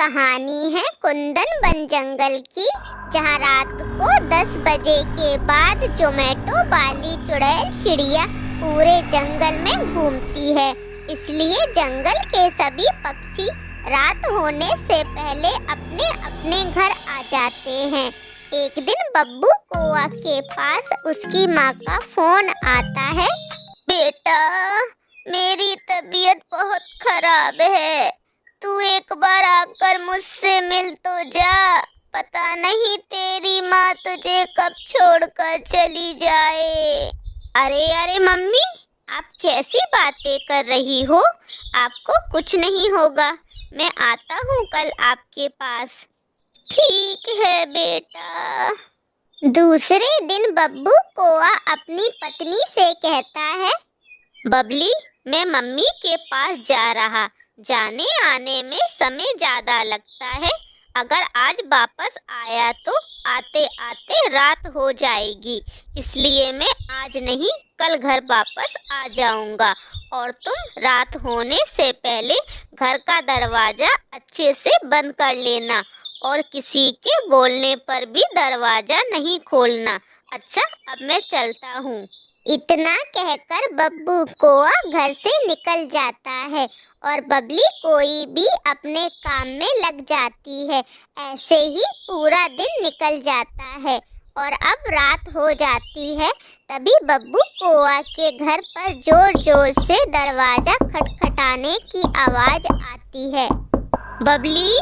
कहानी है कुंदन वन जंगल की, जहाँ रात को 10 बजे के बाद जोमेटो वाली चुड़ैल चिड़िया पूरे जंगल में घूमती है। इसलिए जंगल के सभी पक्षी रात होने से पहले अपने अपने घर आ जाते हैं। एक दिन बब्बू कौआ के पास उसकी माँ का फोन आता है। बेटा, मेरी तबीयत बहुत खराब है, तू एक बार आकर मुझसे मिल तो जा। पता नहीं तेरी माँ तुझे कब छोड़कर चली जाए। अरे अरे मम्मी, आप कैसी बातें कर रही हो? आपको कुछ नहीं होगा, मैं आता हूँ कल आपके पास। ठीक है बेटा। दूसरे दिन बब्बू कौआ अपनी पत्नी से कहता है, बबली, मैं मम्मी के पास जा रहा, जाने आने में समय ज्यादा लगता है। अगर आज वापस आया तो आते आते रात हो जाएगी, इसलिए मैं आज नहीं कल घर वापस आ जाऊंगा। और तुम रात होने से पहले घर का दरवाजा अच्छे से बंद कर लेना और किसी के बोलने पर भी दरवाजा नहीं खोलना। अच्छा, अब मैं चलता हूँ। इतना कहकर बब्बू कौआ घर से निकल जाता है और बबली कोई भी अपने काम में लग जाती है। ऐसे ही पूरा दिन निकल जाता है और अब रात हो जाती है। तभी बब्बू कौआ के घर पर जोर जोर से दरवाजा खटखटाने की आवाज आती है। बबली,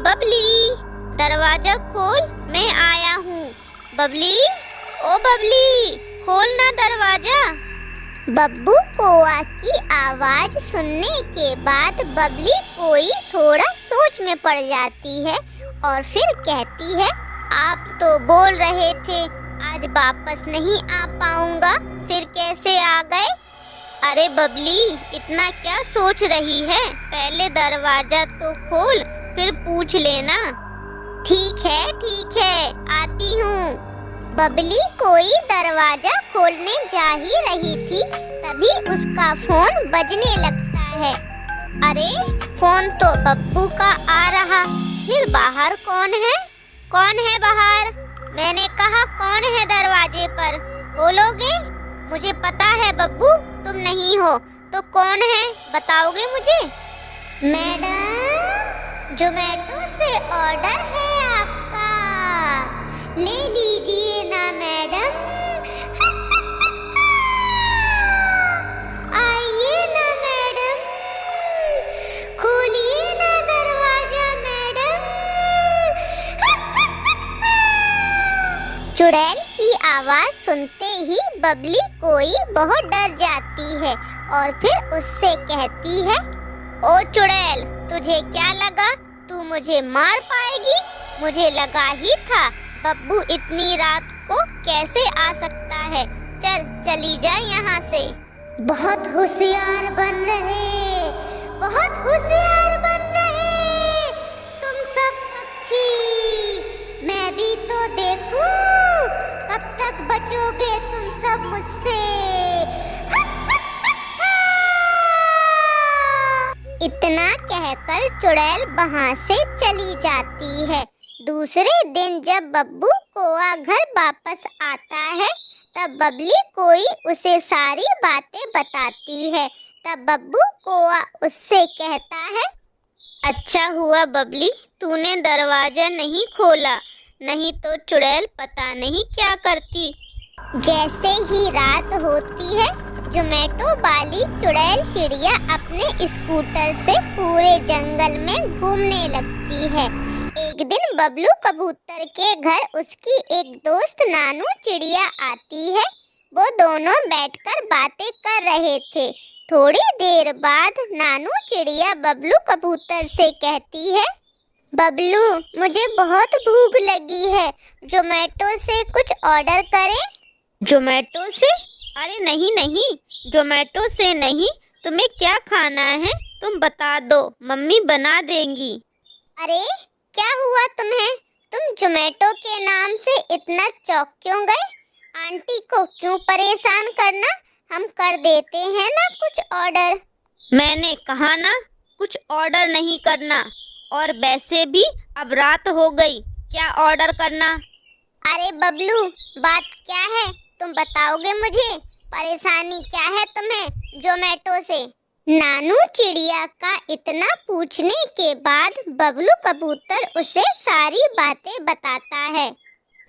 बबली, दरवाजा खोल, मैं आया हूँ। बबली, ओ बबली, खोलना दरवाजा। बब्बू कौआ की आवाज सुनने के बाद बबली कोई थोड़ा सोच में पड़ जाती है और फिर कहती है, आप तो बोल रहे थे आज वापस नहीं आ पाऊंगा, फिर कैसे आ गए? अरे बबली, इतना क्या सोच रही है? पहले दरवाजा तो खोल, फिर पूछ लेना। ठीक है, आती हूँ। बबली कोई दरवाजा खोलने जा ही रही थी, तभी उसका फोन बजने लगता है। अरे, फोन तो बब्बू का आ रहा, फिर बाहर कौन है? कौन है बाहर? मैंने कहा कौन है दरवाजे पर? बोलोगे? मुझे पता है बब्बू, तुम नहीं हो तो कौन है, बताओगे मुझे? मैडम, जोमेटो से ऑर्डर है आपका, ले लीजिए ना मैडम। आइए ना मैडम, खोलिए ना दरवाजा मैडम। चुड़ैल की आवाज सुनते ही बबली कोई बहुत डर जाती है और फिर उससे कहती है, ओ चुड़ैल, तुझे क्या लगा तू मुझे मार पाएगी? मुझे लगा ही था बब्बू इतनी रात को कैसे आ सकता है। चली जा यहाँ से। बहुत होशियार बन रहे, बहुत होशियार बन रहे तुम सब पक्षी। मैं भी तो देखूं कब तक बचोगे तुम सब मुझसे। इतना कहकर चुड़ैल वहाँ से चली जाती है। दूसरे दिन जब बब्बू कौआ घर वापस आता है, तब बबली कोई उसे सारी बातें बताती है। तब बब्बू कौआ उससे कहता है, अच्छा हुआ बबली, तूने दरवाजा नहीं खोला, नहीं तो चुड़ैल पता नहीं क्या करती। जैसे ही रात होती है, जोमेटो वाली चुड़ैल चिड़िया अपने स्कूटर से पूरे जंगल में घूमने लगती है। एक दिन बबलू कबूतर के घर उसकी एक दोस्त नानू चिड़िया आती है। वो दोनों बैठकर बातें कर रहे थे। थोड़ी देर बाद नानू चिड़िया बबलू कबूतर से कहती है, बबलू, मुझे बहुत भूख लगी है, जोमेटो से कुछ ऑर्डर करें? जोमेटो से? अरे नहीं, जोमेटो से नहीं, तुम्हें क्या खाना है तुम बता दो, मम्मी बना देंगी। अरे, क्या हुआ तुम्हें? तुम जोमेटो के नाम से इतना चौंक क्यों गए? आंटी को क्यों परेशान करना, हम कर देते हैं ना कुछ ऑर्डर। मैंने कहा ना कुछ ऑर्डर नहीं करना, और वैसे भी अब रात हो गई, क्या ऑर्डर करना? अरे बबलू, बात क्या है? तुम बताओगे मुझे? परेशानी क्या है तुम्हें जोमेटो से? नानू चिड़िया का इतना पूछने के बाद बबलू कबूतर उसे सारी बातें बताता है।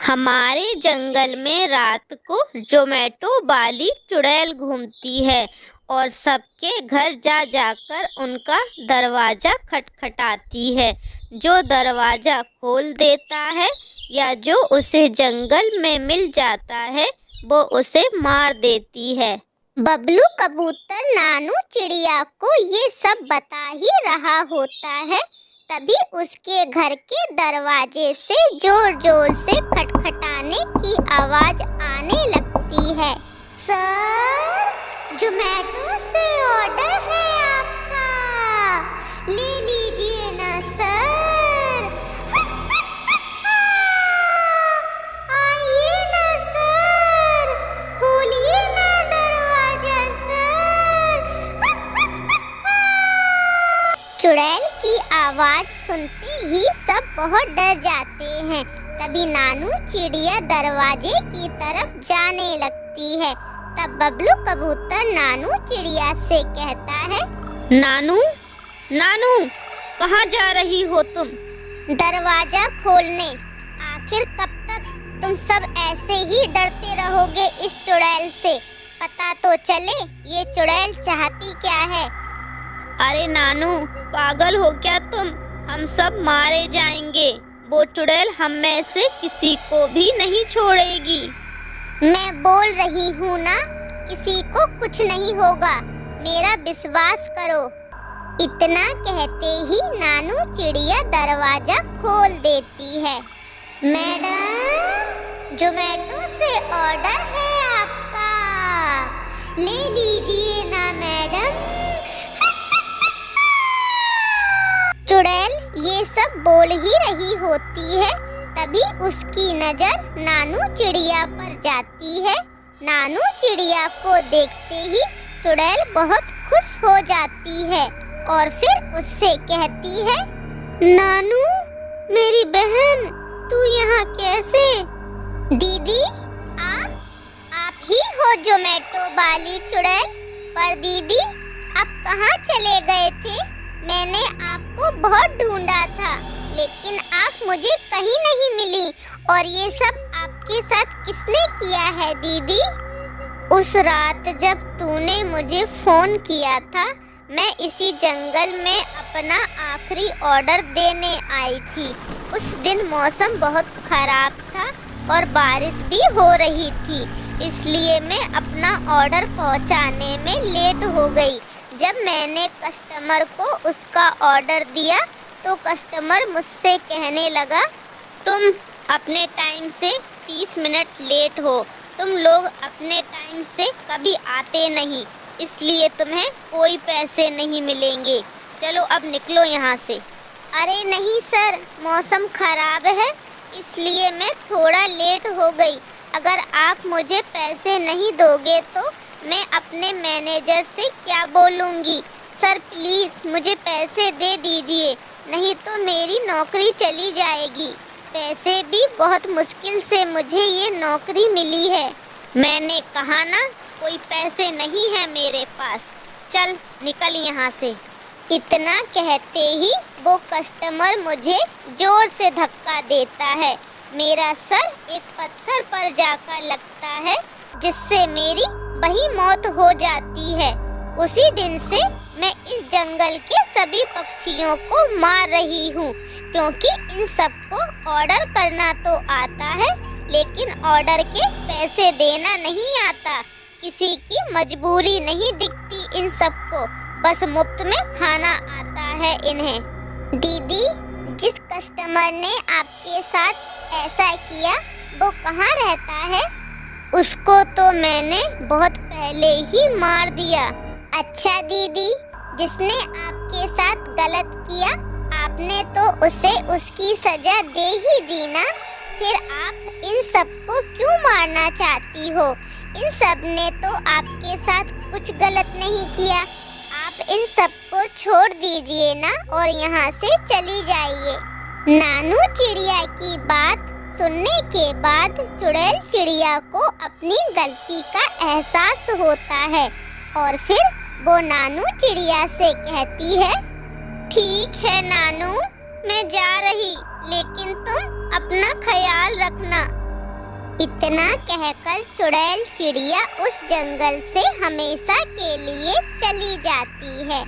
हमारे जंगल में रात को जोमेटो वाली चुड़ैल घूमती है और सबके घर जा जाकर उनका दरवाज़ा खटखटाती है। जो दरवाज़ा खोल देता है या जो उसे जंगल में मिल जाता है वो उसे मार देती है। बबलू कबूतर नानू चिड़िया को ये सब बता ही रहा होता है, तभी उसके घर के दरवाजे से जोर जोर से खटखटाने की आवाज आने लगती है। सर, जोमेटो से ऑर्डर है आपका, ले लीजिए ना सर। आइए ना सर, खोलिए ना दरवाजा सर। चुड़ैल की आवाज सुनते ही सब बहुत डर जाते हैं। तभी नानू चिड़िया दरवाजे की तरफ जाने लगती है। तब बबलू कबूतर नानू चिड़िया से कहता है, नानू, नानू, कहाँ जा रही हो तुम? दरवाजा खोलने। आखिर कब तक तुम सब ऐसे ही डरते रहोगे इस चुड़ैल से? पता तो चले ये चुड़ैल चाहती क्या है। अरे नानू, पागल हो क्या तुम? हम सब मारे जाएंगे। वो चुड़ैल हम में से किसी को भी नहीं छोड़ेगी। मैं बोल रही हूँ ना, किसी को कुछ नहीं होगा, मेरा विश्वास करो। इतना कहते ही नानू चिड़िया दरवाजा खोल देती है। मैडम, जोमेटो से ऑर्डर है आपका, ले लीजिए ना मैडम। चुड़ैल ये सब बोल ही रही होती है, तभी उसकी नजर नानू चिड़िया पर जाती है। नानू चिड़िया को देखते ही चुड़ैल बहुत खुश हो जाती है और फिर उससे कहती है, नानू मेरी बहन, तू यहाँ कैसे? दीदी, आप ही हो जोमेटो वाली चुड़ैल? पर दीदी, आप कहाँ चले गए थे? मैंने आपको बहुत ढूंढा था, लेकिन आप मुझे कहीं नहीं मिली। और ये सब आपके साथ किसने किया है दीदी? उस रात जब तूने मुझे फोन किया था, मैं इसी जंगल में अपना आखिरी ऑर्डर देने आई थी। उस दिन मौसम बहुत खराब था और बारिश भी हो रही थी, इसलिए मैं अपना ऑर्डर पहुंचाने में लेट हो गई। जब मैंने कस्टमर को उसका ऑर्डर दिया तो कस्टमर मुझसे कहने लगा, तुम अपने टाइम से 30 मिनट लेट हो। तुम लोग अपने टाइम से कभी आते नहीं, इसलिए तुम्हें कोई पैसे नहीं मिलेंगे। चलो अब निकलो यहाँ से। अरे नहीं सर, मौसम खराब है इसलिए मैं थोड़ा लेट हो गई। अगर आप मुझे पैसे नहीं दोगे तो मैं अपने मैनेजर से क्या बोलूँगी। सर प्लीज़ मुझे पैसे दे दीजिए, नहीं तो मेरी नौकरी चली जाएगी। पैसे भी बहुत मुश्किल से मुझे ये नौकरी मिली है। मैंने कहा ना, कोई पैसे नहीं है मेरे पास, चल निकल यहाँ से। इतना कहते ही वो कस्टमर मुझे जोर से धक्का देता है। मेरा सर एक पत्थर पर जाकर लगता है, जिससे मेरी वही मौत हो जाती है। उसी दिन से मैं इस जंगल के सभी पक्षियों को मार रही हूँ, क्योंकि इन सबको ऑर्डर करना तो आता है, लेकिन ऑर्डर के पैसे देना नहीं आता। किसी की मजबूरी नहीं दिखती इन सबको, बस मुफ्त में खाना आता है इन्हें। दीदी, जिस कस्टमर ने आपके साथ ऐसा किया वो कहाँ रहता है? उसको तो मैंने बहुत पहले ही मार दिया। अच्छा दीदी, जिसने आपके साथ गलत किया आपने तो उसे उसकी सजा दे ही दी ना, फिर आप इन सबको क्यों मारना चाहती हो? इन सब ने तो आपके साथ कुछ गलत नहीं किया। आप इन सबको छोड़ दीजिए ना और यहाँ से चली जाइए। नानू चिड़िया की बात सुनने के बाद चुड़ैल चिड़िया को अपनी गलती का एहसास होता है और फिर वो नानू चिड़िया से कहती है, ठीक है नानू, मैं जा रही, लेकिन तुम अपना ख्याल रखना। इतना कहकर चुड़ैल चिड़िया उस जंगल से हमेशा के लिए चली जाती है।